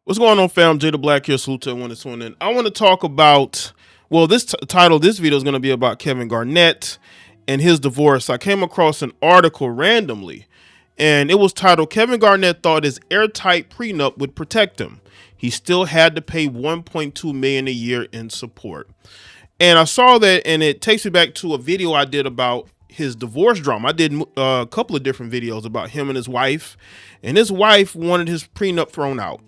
What's going on, fam? Jay the Black here. Salute to everyone that's tuning in. I want to talk about, well, this title of this video is going to be about Kevin Garnett and his divorce. I came across an article randomly, and it was titled, Kevin Garnett thought his airtight prenup would protect him. He still had to pay $1.2 million a year in support. And I saw that, and it takes me back to a video I did about his divorce drama. I did a couple of different videos about him and his wife wanted his prenup thrown out.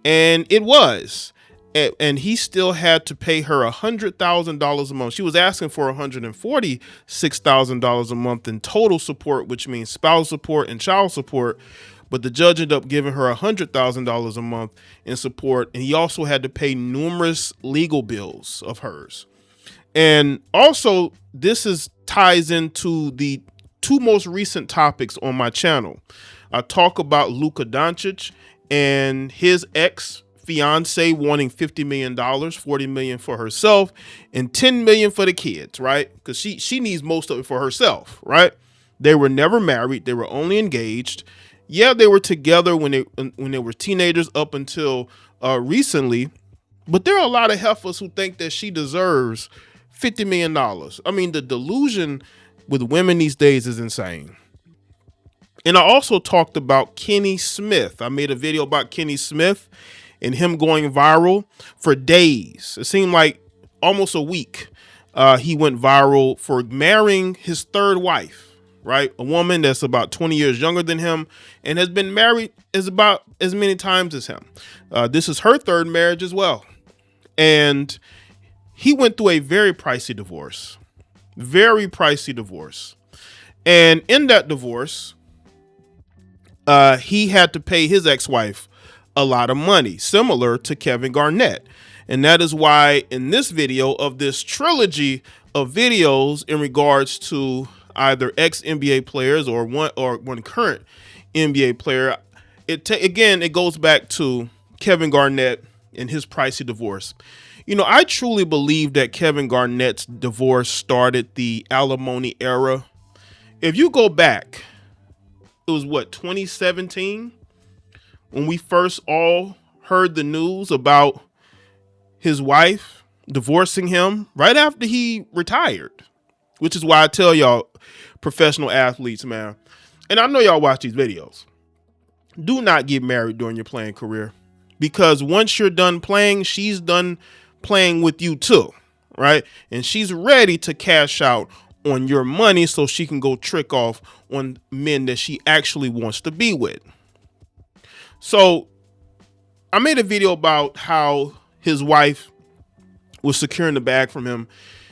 And it was, and he still had to pay her $100,000 a month. She was asking for $146,000 a month in total support, which means spousal support and child support. But the judge ended up giving her $100,000 a month in support. And he also had to pay numerous legal bills of hers. And also, ties into the two most recent topics on my channel. I talk about Luka Doncic and his ex-fiance wanting $50 million, $40 million for herself, and $10 million for the kids, right? Because she needs most of it for herself, right? They were never married. They were only engaged. Yeah, they were together when they were teenagers up until recently. But there are a lot of heifers who think that she deserves $50 million. I mean, the delusion with women these days is insane. And I also talked about Kenny Smith. I made a video about Kenny Smith and him going viral for days. It seemed like almost a week. He went viral for marrying his third wife, right? A woman that's about 20 years younger than him and has been married about as many times as him. This is her third marriage as well. And he went through a very pricey divorce. Very pricey divorce. And in that divorce, he had to pay his ex-wife a lot of money, similar to Kevin Garnett. And that is why in this video of this trilogy of videos in regards to either ex-NBA players or one current NBA player, it goes back to Kevin Garnett and his pricey divorce. You know, I truly believe that Kevin Garnett's divorce started the alimony era. If you go back, it was 2017 when we first all heard the news about his wife divorcing him right after he retired, which is why I tell y'all, professional athletes, man, and I know y'all watch these videos, do not get married during your playing career, because once you're done playing, she's done playing with you too, right? And she's ready to cash out on your money so she can go trick off on men that she actually wants to be with. So I made a video about how his wife was securing the bag from him.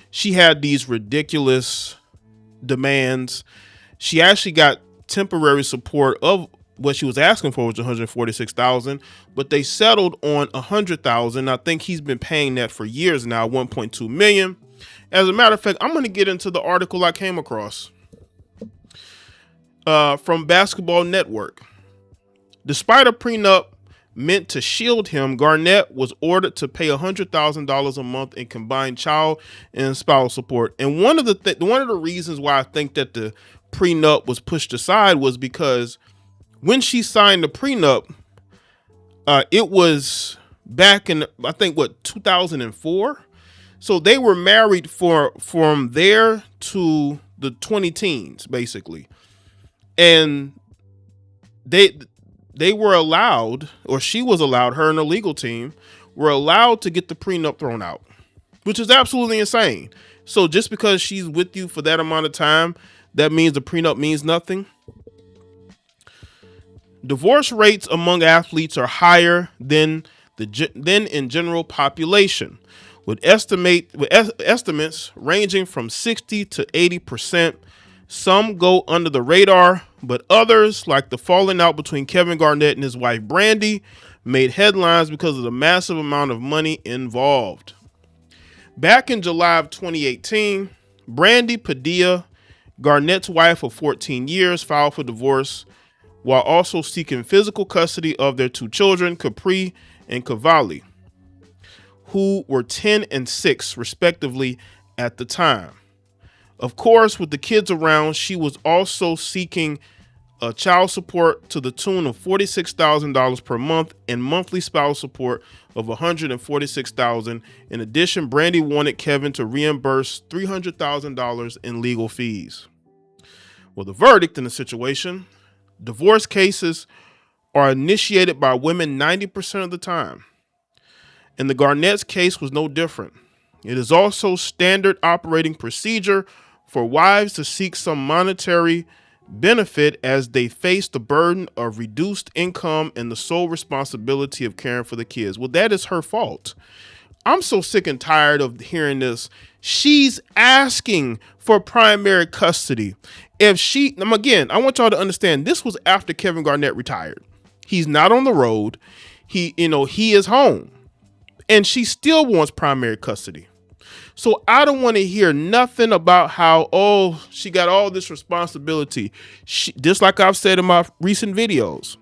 She had these ridiculous demands. She actually got temporary support of what she was asking for, was $146,000, but they settled on $100,000. I think he's been paying that for years now, $1.2 million. As a matter of fact, I'm going to get into the article I came across from Basketball Network. Despite a prenup meant to shield him, Garnett was ordered to pay $100,000 a month in combined child and spousal support. And one of the reasons why I think that the prenup was pushed aside was because when she signed the prenup, it was back in, I think, 2004. So they were married from there to the 20-teens, basically. And they were allowed, or she was allowed, her and her legal team were allowed to get the prenup thrown out, which is absolutely insane. So just because she's with you for that amount of time, that means the prenup means nothing. Divorce rates among athletes are higher than in general population, with estimates ranging from 60 to 80%. Some go under the radar, but others, like the falling out between Kevin Garnett and his wife Brandy, made headlines because of the massive amount of money involved. Back in July of 2018, Brandy Padilla, Garnett's wife of 14 years, filed for divorce while also seeking physical custody of their two children, Capri and Cavalli, who were 10 and 6 respectively at the time. Of course, with the kids around, she was also seeking child support to the tune of $46,000 per month and monthly spousal support of $146,000. In addition, Brandy wanted Kevin to reimburse $300,000 in legal fees. Well, the verdict in the situation: divorce cases are initiated by women 90% of the time. And the Garnett's case was no different. It is also standard operating procedure for wives to seek some monetary benefit as they face the burden of reduced income and the sole responsibility of caring for the kids. Well, that is her fault. I'm so sick and tired of hearing this. She's asking for primary custody. Again, I want y'all to understand, this was after Kevin Garnett retired. He's not on the road. He is home, and she still wants primary custody. So I don't want to hear nothing about how, she got all this responsibility. Just like I've said in my recent videos,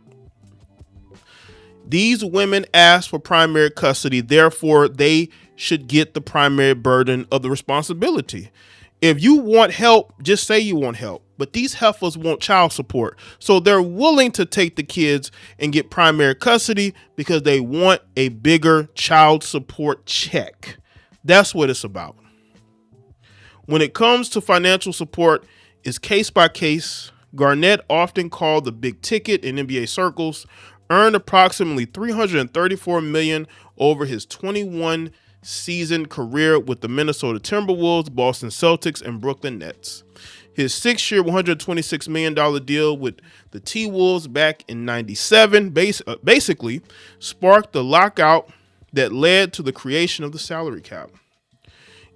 these women asked for primary custody, therefore they should get the primary burden of the responsibility. If you want help, just say you want help. But these heifers want child support. So they're willing to take the kids and get primary custody because they want a bigger child support check. That's what it's about. When it comes to financial support, it's case by case. Garnett, often called the big ticket in NBA circles, earned approximately $334 million over his 21 season career with the Minnesota Timberwolves, Boston Celtics, and Brooklyn Nets. His 6-year, $126 million deal with the T-Wolves back in '97 basically sparked the lockout that led to the creation of the salary cap.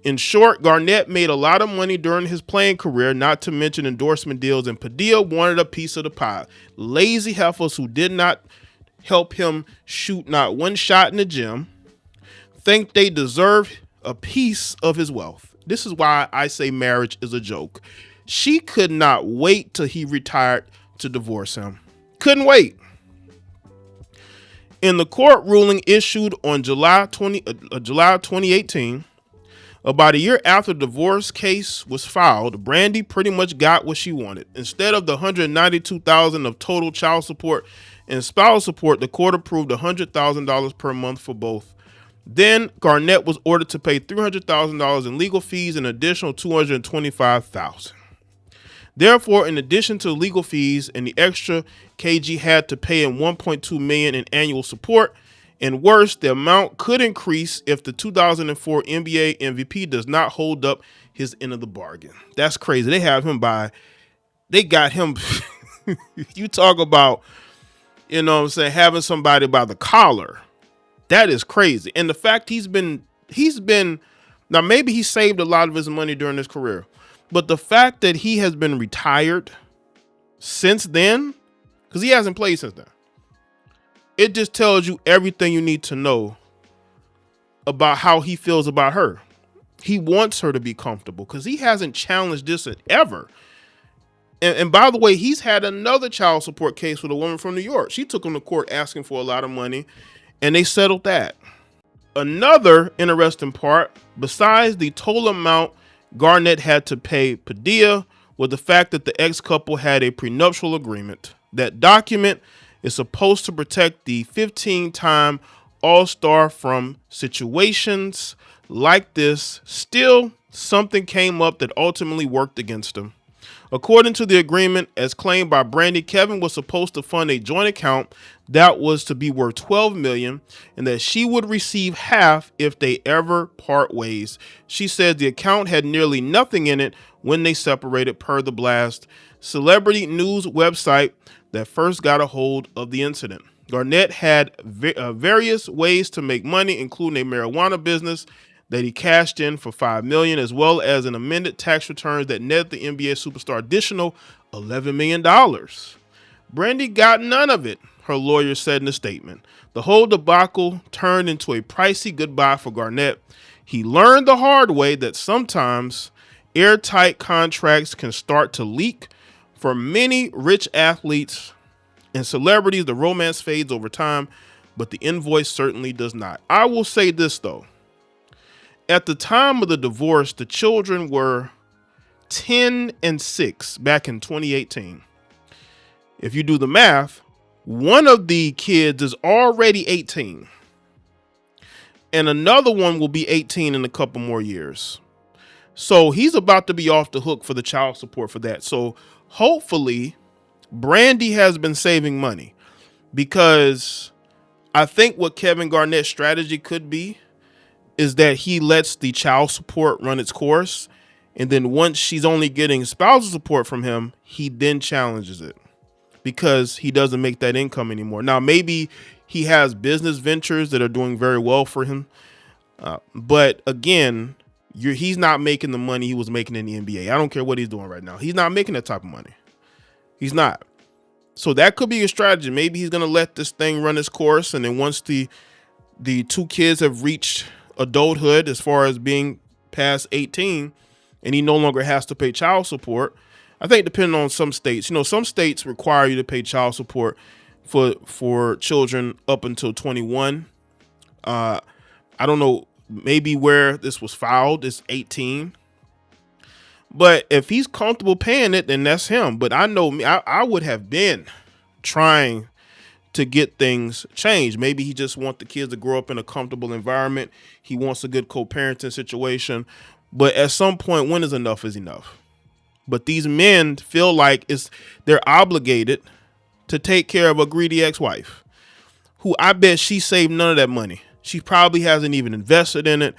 In short, Garnett made a lot of money during his playing career, not to mention endorsement deals, and Padilla wanted a piece of the pie. Lazy heifers who did not help him shoot not one shot in the gym think they deserve a piece of his wealth. This is why I say marriage is a joke. She could not wait till he retired to divorce him. Couldn't wait. In the court ruling issued on July 2018, about a year after the divorce case was filed, Brandy pretty much got what she wanted. Instead of the $192,000 of total child support and spousal support, the court approved $100,000 per month for both. Then Garnett was ordered to pay $300,000 in legal fees and an additional $225,000. Therefore, in addition to legal fees and the extra KG had to pay in $1.2 million in annual support, and worse, the amount could increase if the 2004 NBA MVP does not hold up his end of the bargain. That's crazy. They got him. You talk about, having somebody by the collar. That is crazy. And the fact he's been, now maybe he saved a lot of his money during his career, but the fact that he has been retired since then, because he hasn't played since then, it just tells you everything you need to know about how he feels about her. He wants her to be comfortable because he hasn't challenged this ever. And by the way, he's had another child support case with a woman from New York. She took him to court asking for a lot of money, and they settled that. Another interesting part, besides the total amount Garnett had to pay Padilla, was the fact that the ex-couple had a prenuptial agreement. That document is supposed to protect the 15-time All-Star from situations like this. Still, something came up that ultimately worked against him. According to the agreement, as claimed by Brandy, Kevin was supposed to fund a joint account that was to be worth $12 million and that she would receive half if they ever part ways. She said the account had nearly nothing in it when they separated, per the Blast celebrity news website that first got a hold of the incident. Garnett had various ways to make money, including a marijuana business that he cashed in for $5 million, as well as an amended tax returns that netted the NBA superstar additional $11 million. Brandy got none of it, her lawyer said in a statement. The whole debacle turned into a pricey goodbye for Garnett. He learned the hard way that sometimes airtight contracts can start to leak. For many rich athletes and celebrities, the romance fades over time, but the invoice certainly does not. I will say this, though. At the time of the divorce, the children were 10 and 6 back in 2018. If you do the math, one of the kids is already 18 and another one will be 18 in a couple more years. So he's about to be off the hook for the child support for that. So hopefully Brandy has been saving money, because I think what Kevin Garnett's strategy could be is that he lets the child support run its course. And then once she's only getting spousal support from him, he then challenges it because he doesn't make that income anymore. Now, maybe he has business ventures that are doing very well for him. But again, he's not making the money he was making in the NBA. I don't care what he's doing right now. He's not making that type of money. He's not. So that could be a strategy. Maybe he's going to let this thing run its course. And then once the two kids have reached adulthood, as far as being past 18, and he no longer has to pay child support. I think depending on some states, some states require you to pay child support for children up until 21. I don't know, maybe where this was filed is 18. But if he's comfortable paying it, then that's him. But I know I would have been trying to get things changed. Maybe he just wants the kids to grow up in a comfortable environment. He wants a good co-parenting situation. But at some point, when is enough is enough. But these men feel like they're obligated to take care of a greedy ex-wife, who I bet she saved none of that money. She probably hasn't even invested in it.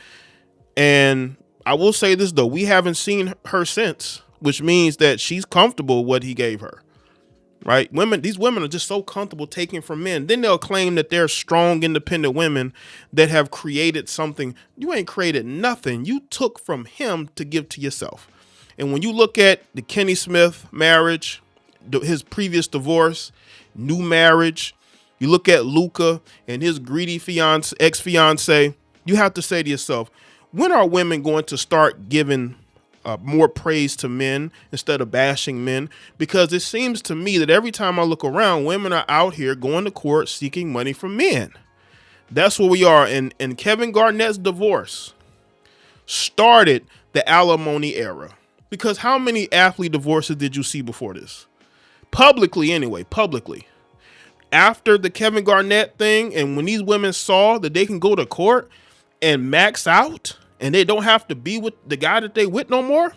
And I will say this, though. We haven't seen her since, which means that she's comfortable with what he gave her. Right? These women are just so comfortable taking from men. Then they'll claim that they're strong, independent women that have created something. You ain't created nothing. You took from him to give to yourself. And when you look at the Kenny Smith marriage, his previous divorce, new marriage, you look at Luca and his greedy ex-fiance, you have to say to yourself, when are women going to start giving more praise to men instead of bashing men? Because it seems to me that every time I look around, women are out here going to court seeking money from men. That's where we are. And Kevin Garnett's divorce started the alimony era. Because how many athlete divorces did you see before this? Publicly anyway, publicly. After the Kevin Garnett thing, and when these women saw that they can go to court and max out, and they don't have to be with the guy that they with no more,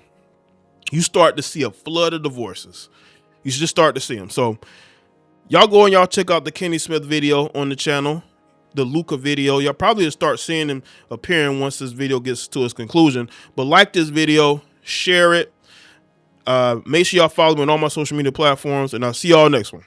you start to see a flood of divorces. You should just start to see them. So y'all go and y'all check out the Kenny Smith video on the channel, the Luca video. Y'all probably will start seeing him appearing once this video gets to its conclusion. But like this video, share it. Make sure y'all follow me on all my social media platforms, and I'll see y'all next one.